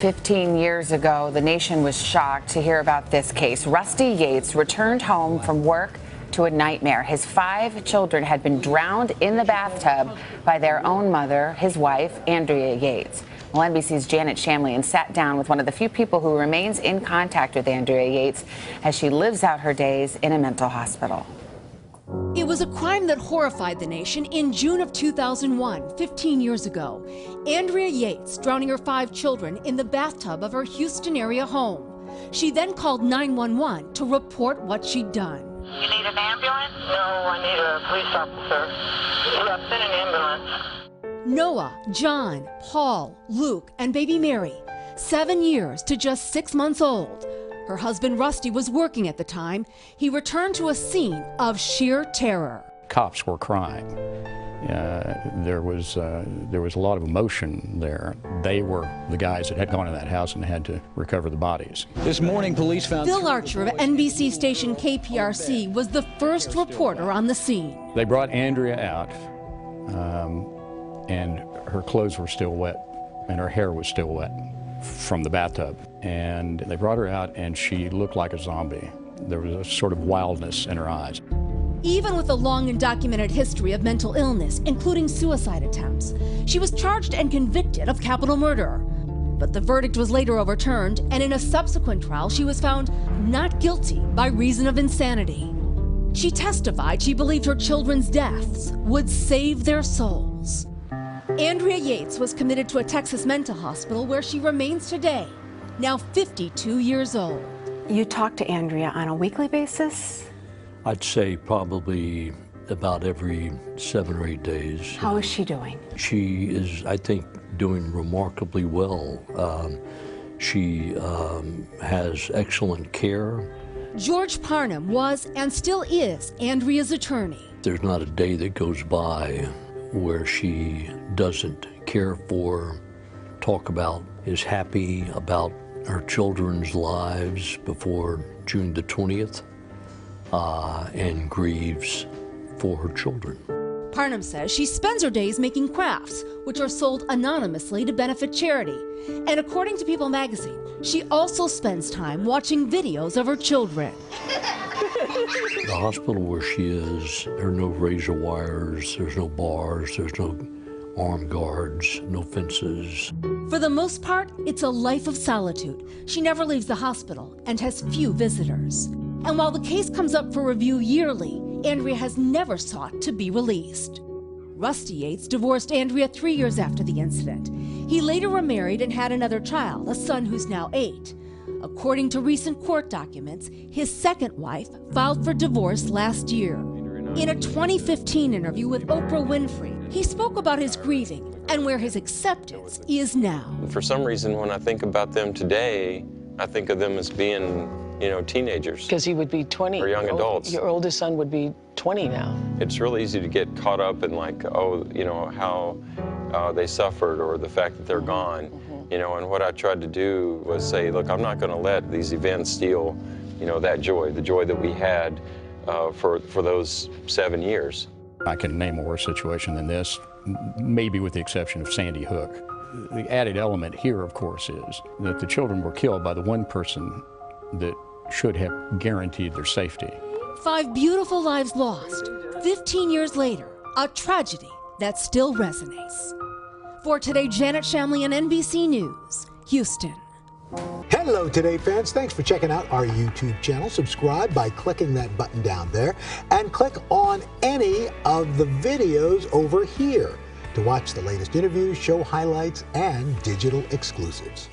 15 years ago, the nation was shocked to hear about this case. Rusty Yates returned home from work to a nightmare. His 5 children had been drowned in the bathtub by their own mother, his wife, Andrea Yates. Well, NBC's Janet Shamlian sat down with one of the few people who remains in contact with Andrea Yates as she lives out her days in a mental hospital. It was a crime that horrified the nation in June of 2001, 15 years ago. Andrea Yates drowning her 5 children in the bathtub of her Houston area home. She then called 911 to report what she'd done. You need an ambulance? No, I need a police officer. You have sent an ambulance. Noah, John, Paul, Luke, and baby Mary, 7 years to just 6 months old. Her husband Rusty was working at the time. He returned to a scene of sheer terror. Cops were crying. There was a lot of emotion there. They were the guys that had gone to that house and had to recover the bodies. This morning, police found Phil Archer of NBC station KPRC was the first reporter on the scene. They brought Andrea out, and her clothes were still wet, and her hair was still wet from the bathtub. And they brought her out, and she looked like a zombie. There was a sort of wildness in her eyes. Even with a long and documented history of mental illness, including suicide attempts, she was charged and convicted of capital murder. But the verdict was later overturned, and in a subsequent trial, she was found not guilty by reason of insanity. She testified she believed her children's deaths would save their souls. Andrea Yates was committed to a Texas mental hospital where she remains today, now 52 years old. You talk to Andrea on a weekly basis? I'd say probably about every 7 or 8 days. How is she doing? She is, I think, doing remarkably well. She has excellent care. George Parnham was and still is Andrea's attorney. There's not a day that goes by where she doesn't care for, talk about, is happy about her children's lives before June the 20th, and grieves for her children. Parnham says she spends her days making crafts, which are sold anonymously to benefit charity. And according to People magazine, she also spends time watching videos of her children. The hospital where she is, there are no razor wires, there's no bars, there's no armed guards, no fences. For the most part, it's a life of solitude. She never leaves the hospital and has few visitors. And while the case comes up for review yearly, Andrea has never sought to be released. Rusty Yates divorced Andrea 3 years after the incident. He later remarried and had another child, a son who's now 8. According to recent court documents, his second wife filed for divorce last year. In a 2015 interview with Oprah Winfrey, he spoke about his grieving and where his acceptance is now. For some reason, when I think about them today, I think of them as being, teenagers. Because he would be 20. Or young adults. Your oldest son would be 20 now. It's really easy to get caught up in how they suffered or the fact that they're gone. And what I tried to do was say, look, I'm not going to let these events steal, that joy, the joy that we had for those 7 years. I can name a worse situation than this, maybe with the exception of Sandy Hook. The added element here, of course, is that the children were killed by the one person that should have guaranteed their safety. 5 beautiful lives lost. 15 years later, a tragedy that still resonates. For Today, Janet Shamlian, NBC News, Houston. Hello, Today fans. Thanks for checking out our YouTube channel. Subscribe by clicking that button down there and click on any of the videos over here to watch the latest interviews, show highlights, and digital exclusives.